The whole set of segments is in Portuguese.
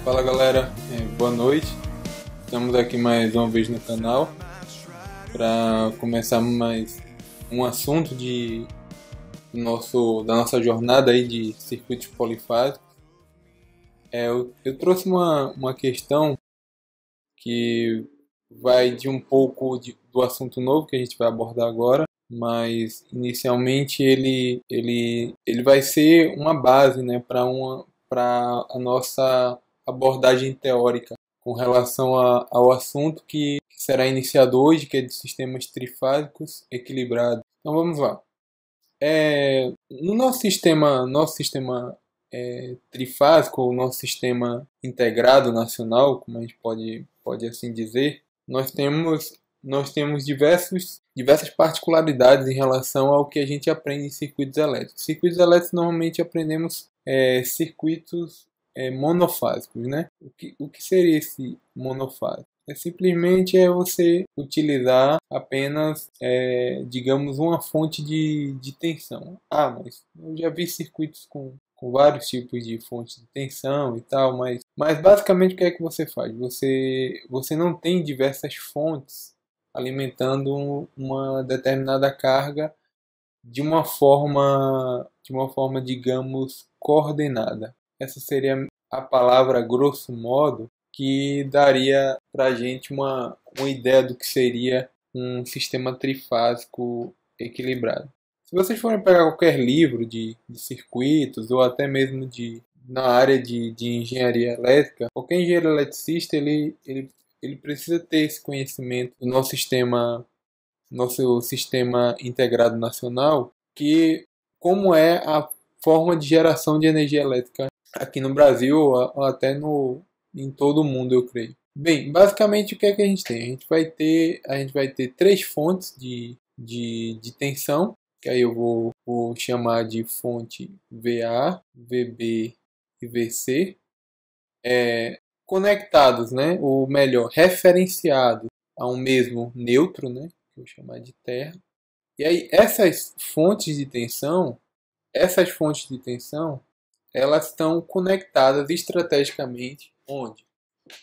Fala galera, boa noite. Estamos aqui mais uma vez no canal para começar mais um assunto da nossa jornada aí de circuitos polifásicos. Eu trouxe uma questão que vai de um pouco do assunto novo que a gente vai abordar agora, mas inicialmente ele vai ser uma base, né, para a nossa abordagem teórica com relação ao assunto que será iniciado hoje, que é de sistemas trifásicos equilibrados. Então vamos lá. No nosso sistema trifásico, o nosso sistema integrado nacional, como a gente pode assim dizer, nós temos diversas particularidades em relação ao que a gente aprende em circuitos elétricos. Circuitos elétricos normalmente aprendemos circuitos monofásicos, né? O que seria esse monofásico? Simplesmente você utilizar apenas, digamos, uma fonte de tensão. Mas eu já vi circuitos com vários tipos de fontes de tensão e tal, mas basicamente o que é que você faz? Você não tem diversas fontes alimentando uma determinada carga de uma forma, digamos, coordenada. Essa seria a palavra, grosso modo, que daria para a gente uma ideia do que seria um sistema trifásico equilibrado. Se vocês forem pegar qualquer livro de circuitos ou até mesmo na área de engenharia elétrica, qualquer engenheiro eletricista ele precisa ter esse conhecimento do nosso sistema integrado nacional, que como é a forma de geração de energia elétrica aqui no Brasil ou até em todo o mundo, eu creio. Bem, basicamente o que é que a gente tem? A gente vai ter três fontes de tensão, que aí eu vou chamar de fonte VA, VB e VC, conectados, né? Ou melhor, referenciados a um mesmo neutro, né? Que eu vou chamar de terra. E aí essas fontes de tensão, elas estão conectadas estrategicamente onde?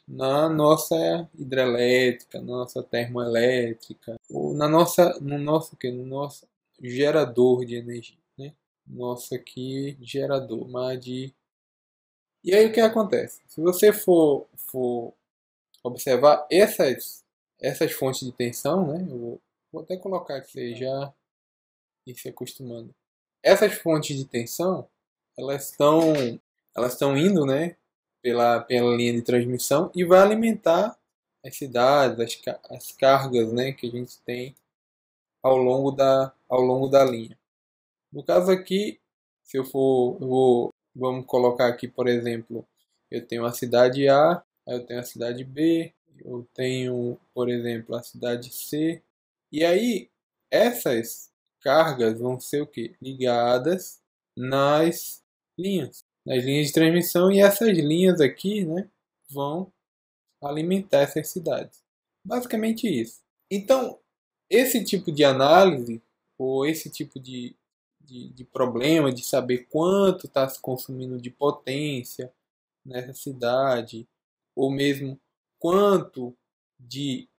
Na nossa hidrelétrica, na nossa termoelétrica, ou no nosso gerador de energia, né? Nosso aqui gerador, E aí o que acontece? Se você for observar essas fontes de tensão, né? Eu vou até colocar aqui já e se acostumando. Essas fontes de tensão, elas estão indo, né, pela linha de transmissão e vai alimentar as cidades, as cargas, né, que a gente tem ao longo da linha. No caso aqui, se vamos colocar aqui, por exemplo, eu tenho a cidade A, eu tenho a cidade B, eu tenho, por exemplo, a cidade C, e aí essas cargas vão ser o quê? Ligadas nas linhas de transmissão, e essas linhas aqui, né, vão alimentar essas cidades. Basicamente isso. Então, esse tipo de análise, ou esse tipo de problema de saber quanto está se consumindo de potência nessa cidade, ou mesmo quanto de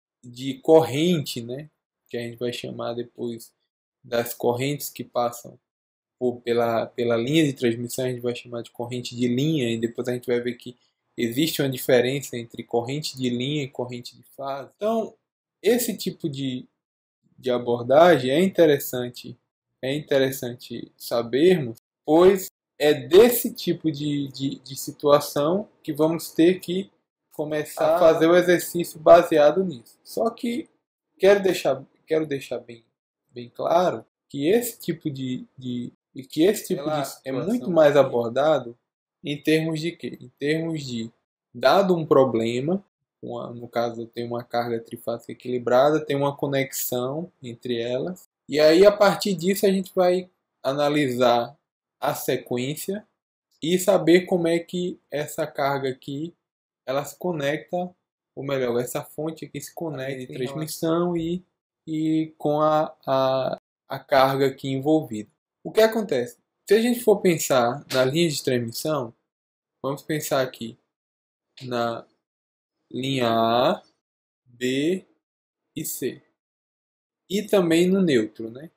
corrente, né, que a gente vai chamar depois das correntes que passam pela linha de transmissão, a gente vai chamar de corrente de linha, e depois a gente vai ver que existe uma diferença entre corrente de linha e corrente de fase. Então, esse tipo de abordagem é interessante sabermos, pois é desse tipo de situação que vamos ter que começar a fazer o exercício baseado nisso. Só que quero deixar bem claro que esse tipo é muito mais abordado em termos de quê? Em termos de, dado um problema, no caso eu tenho uma carga trifásica equilibrada, tem uma conexão entre elas, e aí a partir disso a gente vai analisar a sequência e saber como é que essa carga aqui ela se conecta, ou melhor, essa fonte aqui se conecta em transmissão e com a carga aqui envolvida. O que acontece? Se a gente for pensar na linha de transmissão, vamos pensar aqui. na linha A, B e C. E também no neutro, né?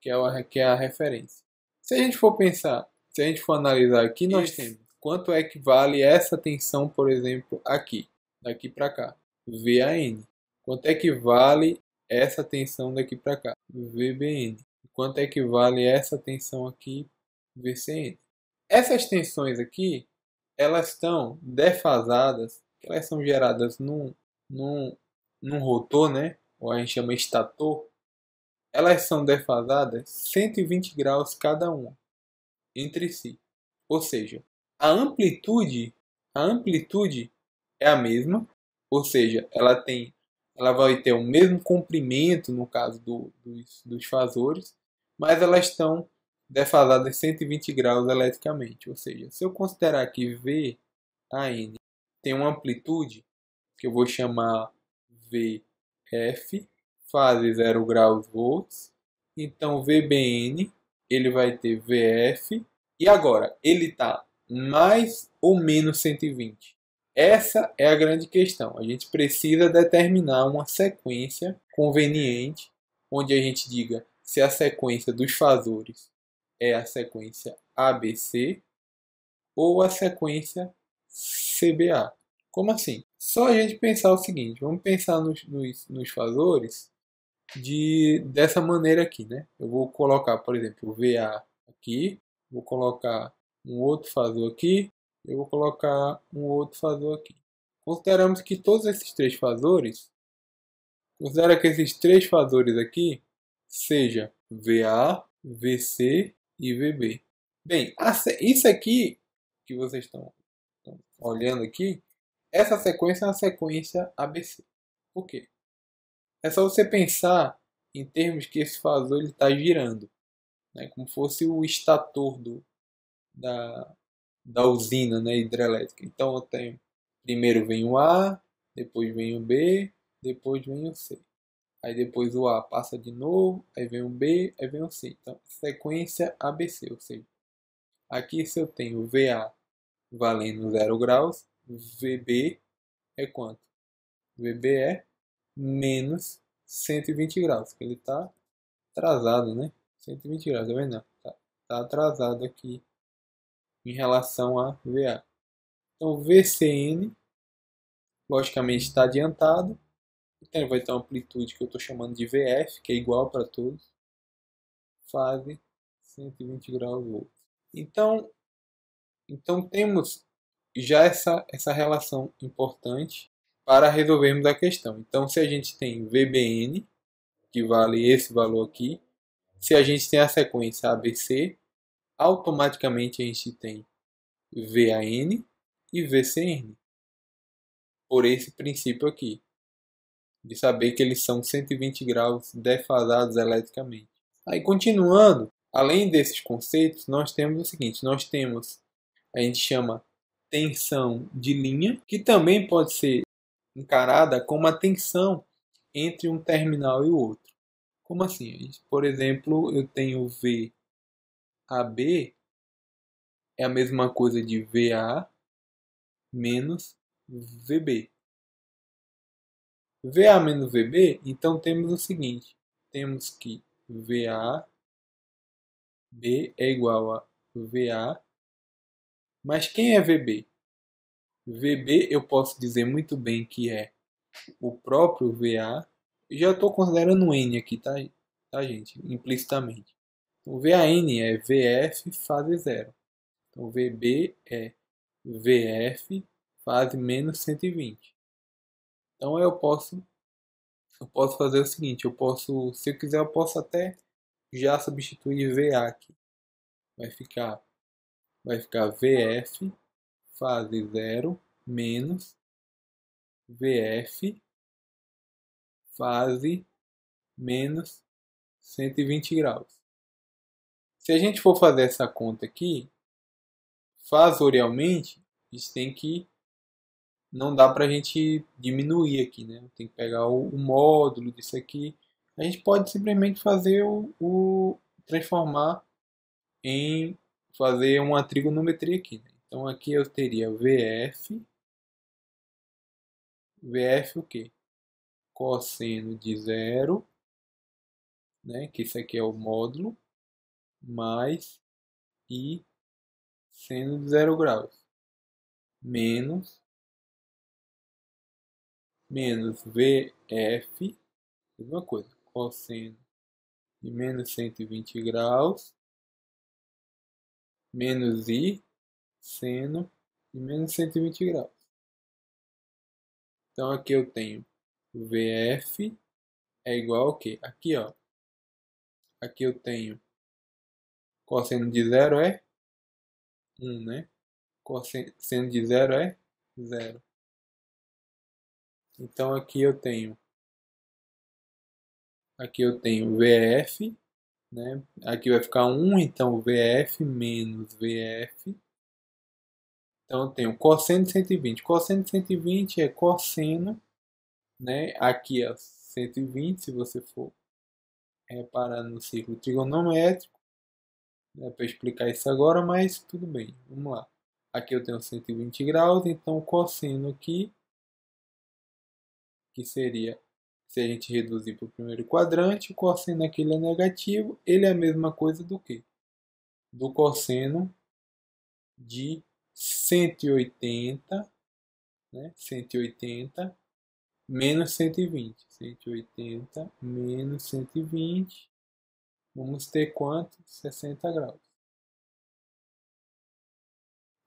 Que é a referência. Se a gente for pensar, se a gente for analisar aqui, nós temos quanto é que vale essa tensão, por exemplo, aqui, daqui para cá, VAN. Quanto é que vale essa tensão daqui para cá, VBN. Quanto é que vale essa tensão aqui, VCN. Essas tensões aqui, elas estão defasadas, elas são geradas num rotor, né? Ou a gente chama estator. Elas são defasadas 120 graus cada uma entre si. Ou seja, a amplitude, a amplitude é a mesma, ou seja, ela vai ter o mesmo comprimento no caso dos fasores, mas elas estão defasadas 120 graus eletricamente. Ou seja, se eu considerar que VAN tem uma amplitude que eu vou chamar VF, fase 0 graus volts, então VBN ele vai ter VF, e agora ele está mais ou menos 120. Essa é a grande questão. A gente precisa determinar uma sequência conveniente, onde a gente diga se a sequência dos fasores é a sequência ABC ou a sequência CBA. Como assim? Só a gente pensar o seguinte, vamos pensar nos fasores dessa maneira aqui, né? Eu vou colocar, por exemplo, o VA aqui, vou colocar um outro fasor aqui, eu vou colocar um outro fasor aqui. Consideramos que todos esses três fasores, considera que esses três fasores aqui seja VA, VC e VB. Bem, isso aqui que vocês estão olhando aqui, essa sequência é uma sequência ABC. Por quê? É só você pensar em termos que esse fasor está girando, né? Como fosse o estator da, da usina, né, hidrelétrica. Então eu tenho, primeiro vem o A, depois vem o B, depois vem o C. Aí depois o A passa de novo, aí vem o B, aí vem o C. Então, sequência ABC, ou seja, aqui se eu tenho VA valendo 0 graus, VB é quanto? VB é menos 120 graus, que ele está atrasado, né? 120 graus, tá vendo? Tá atrasado aqui em relação a VA. Então, VCN, logicamente, está adiantado. Então, vai ter uma amplitude que eu estou chamando de VF, que é igual para todos. Fase 120 graus volts. Então temos já essa relação importante para resolvermos a questão. Então, se a gente tem VBN, que vale esse valor aqui, se a gente tem a sequência ABC, automaticamente a gente tem VAN e VCN, por esse princípio aqui, de saber que eles são 120 graus defasados eletricamente. Aí, continuando, além desses conceitos, nós temos o seguinte, a gente chama tensão de linha, que também pode ser encarada como a tensão entre um terminal e o outro. Como assim? Por exemplo, eu tenho VAB, é a mesma coisa de VA menos VB. VA menos VB, então temos o seguinte, temos que VAB é igual a VA, mas quem é VB? VB eu posso dizer muito bem que é o próprio VA, já estou considerando o N aqui, tá gente? Implicitamente. O VAN é VF fase 0. Então VB é VF fase menos 120. Então eu posso fazer o seguinte, se eu quiser, eu posso até já substituir VA aqui. Vai ficar VF fase 0 menos VF fase menos 120 graus. Se a gente for fazer essa conta aqui, fasorialmente, a gente tem que, não dá para a gente diminuir aqui, né? Tem que pegar o módulo disso aqui. A gente pode simplesmente fazer transformar em fazer uma trigonometria aqui, né? Então aqui eu teria VF VF o quê? Cosseno de zero, né? Que isso aqui é o módulo, mais I seno de 0 graus, menos VF, mesma coisa, cosseno de menos 120 graus, menos I seno de menos 120 graus. Então aqui eu tenho VF é igual ao quê? Aqui, ó. Aqui eu tenho cosseno de zero é 1, né? Cosseno de zero é 0. Então aqui eu tenho VF, né? Aqui vai ficar 1, então VF menos VF. Então eu tenho cosseno de 120. Cosseno de 120 é cosseno, né? Aqui é 120, se você for reparar no círculo trigonométrico. Não é para explicar isso agora, mas tudo bem. Vamos lá. Aqui eu tenho 120 graus, então o cosseno aqui, que seria, se a gente reduzir para o primeiro quadrante, o cosseno aqui é negativo, ele é a mesma coisa do que? Do cosseno de 180, né? 180 menos 120. 180 menos 120, vamos ter quanto? 60 graus.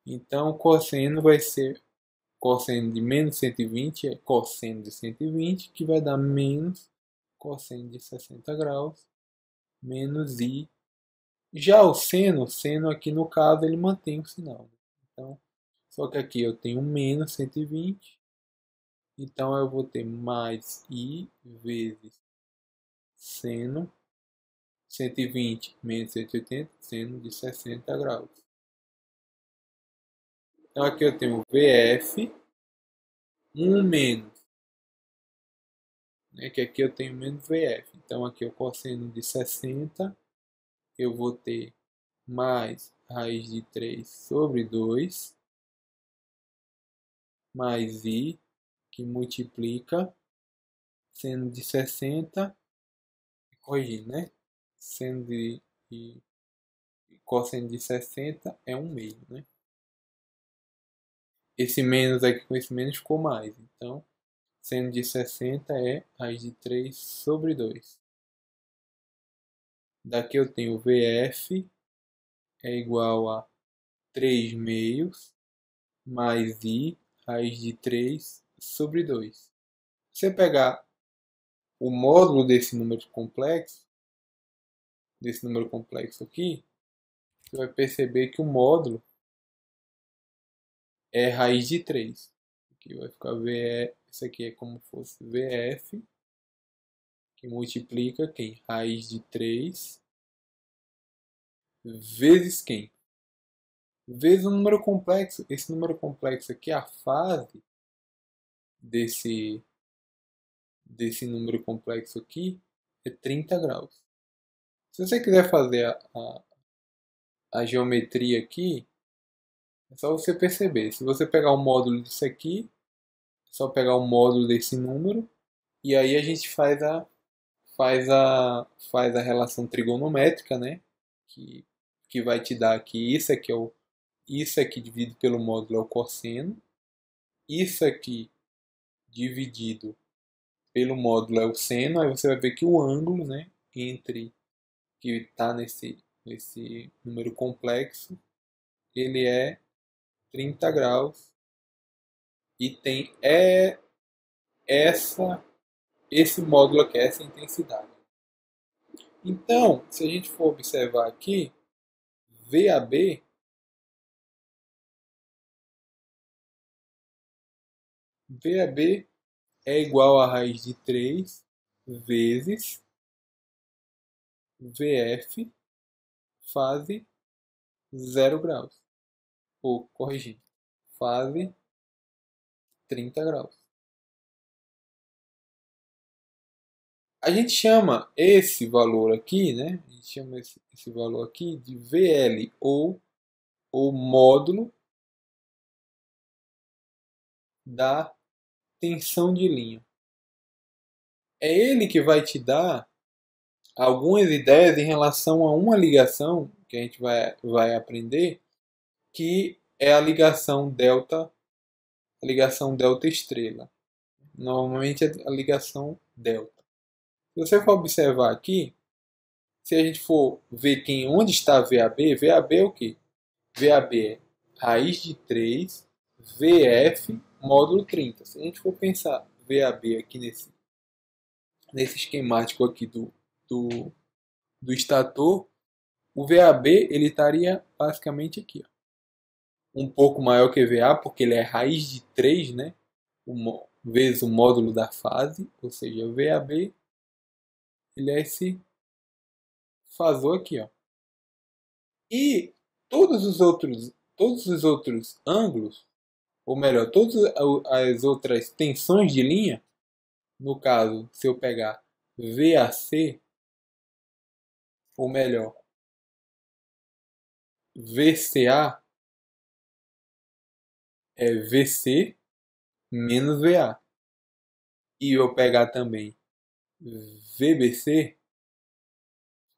Então, o cosseno vai ser cosseno de menos 120 é cosseno de 120, que vai dar menos cosseno de 60 graus, menos I. Já o seno aqui no caso, ele mantém o sinal. Então, só que aqui eu tenho menos 120, então eu vou ter mais I vezes seno 120 menos 180, seno de 60 graus. Então aqui eu tenho VF, 1 menos, né, que aqui eu tenho menos VF. Então aqui o cosseno de 60, eu vou ter mais raiz de 3 sobre 2, mais I, que multiplica seno de 60, corrigindo, né? Seno de cosseno de 60 é 1 meio, né? Esse menos aqui com esse menos ficou mais. Então, seno de 60 é raiz de 3 sobre 2. Daqui eu tenho VF é igual a 3 meios mais I raiz de 3 sobre 2. Se você pegar o módulo desse número complexo aqui, você vai perceber que o módulo é raiz de 3. Aqui vai ficar VF, isso aqui é como se fosse VF, que multiplica quem? Raiz de 3 vezes quem? Vezes o número complexo. Esse número complexo aqui, a fase desse número complexo aqui é 30 graus. Se você quiser fazer a geometria aqui, é só você perceber. Se você pegar o módulo disso aqui, é só pegar o módulo desse número, e aí a gente faz a relação trigonométrica, né? Que vai te dar aqui isso aqui dividido pelo módulo é o cosseno, isso aqui dividido pelo módulo é o seno, aí você vai ver que o ângulo, né, entre que está nesse número complexo, ele é 30 graus e tem esse módulo aqui, essa intensidade. Então, se a gente for observar aqui, VAB é igual a raiz de 3 vezes VF fase 0 graus. Ou, corrigindo, fase 30 graus. A gente chama esse valor aqui, né? A gente chama esse valor aqui de VL, ou módulo da tensão de linha. É ele que vai te dar algumas ideias em relação a uma ligação que a gente vai aprender, que é a ligação delta estrela. Normalmente é a ligação delta. Se você for observar aqui, se a gente for ver onde está VAB, VAB é o quê? VAB é raiz de 3, VF, módulo 30. Se a gente for pensar VAB aqui nesse esquemático aqui do estator, o VAB ele estaria basicamente aqui, ó. Um pouco maior que VA, porque ele é raiz de 3, né? Vezes o módulo da fase, ou seja, o VAB ele é esse fasor aqui, ó. E todos os outros ângulos, ou melhor, todas as outras tensões de linha, no caso, se eu pegar VAC, ou melhor, VCA, é VC menos VA. E eu pegar também VBC,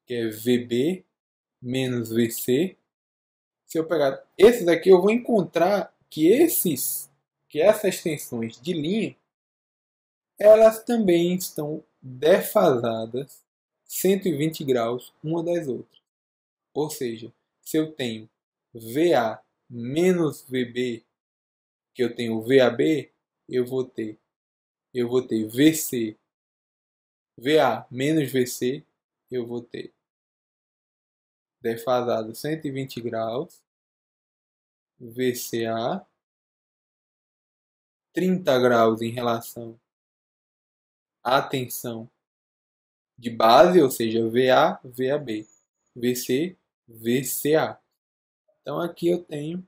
que é VB menos VC. Se eu pegar esses aqui, eu vou encontrar que essas tensões de linha, elas também estão defasadas 120 graus uma das outras. Ou seja, se eu tenho VA menos VB, que eu tenho VAB, eu vou ter VC, VA menos VC, eu vou ter defasado 120 graus, VCA, 30 graus em relação à tensão de base, ou seja, VA, VAB, VC, VCA. Então aqui eu tenho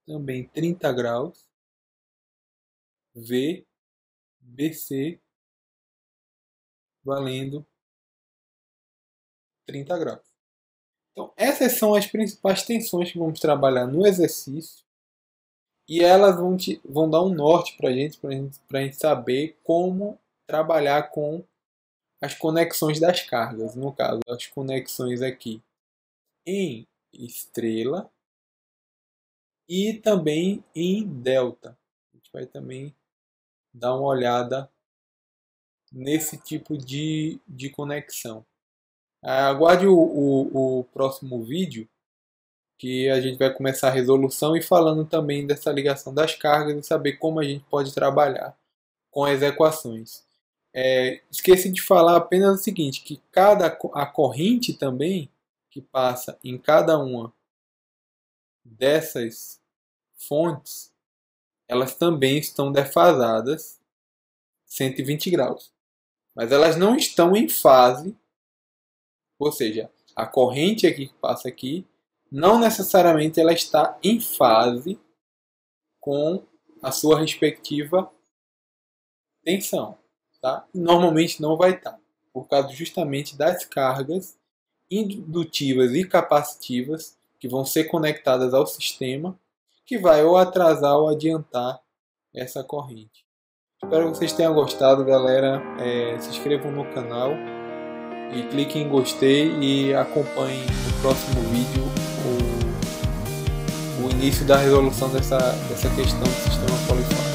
também 30 graus, VBC, valendo 30 graus. Então essas são as principais tensões que vamos trabalhar no exercício. E elas vão dar um norte para a gente saber como trabalhar com as conexões das cargas. No caso, as conexões aqui em estrela e também em delta. A gente vai também dar uma olhada nesse tipo de conexão. Aguarde o próximo vídeo, que a gente vai começar a resolução e falando também dessa ligação das cargas e saber como a gente pode trabalhar com as equações. Esqueci de falar apenas o seguinte, que a corrente também que passa em cada uma dessas fontes, elas também estão defasadas 120 graus. Mas elas não estão em fase, ou seja, a corrente aqui que passa aqui, não necessariamente ela está em fase com a sua respectiva tensão. Tá? Normalmente não vai estar, por causa justamente das cargas indutivas e capacitivas que vão ser conectadas ao sistema, que vai ou atrasar ou adiantar essa corrente. Espero que vocês tenham gostado, galera. Se inscrevam no canal e cliquem em gostei e acompanhem no próximo vídeo o início da resolução dessa questão do sistema polifásico.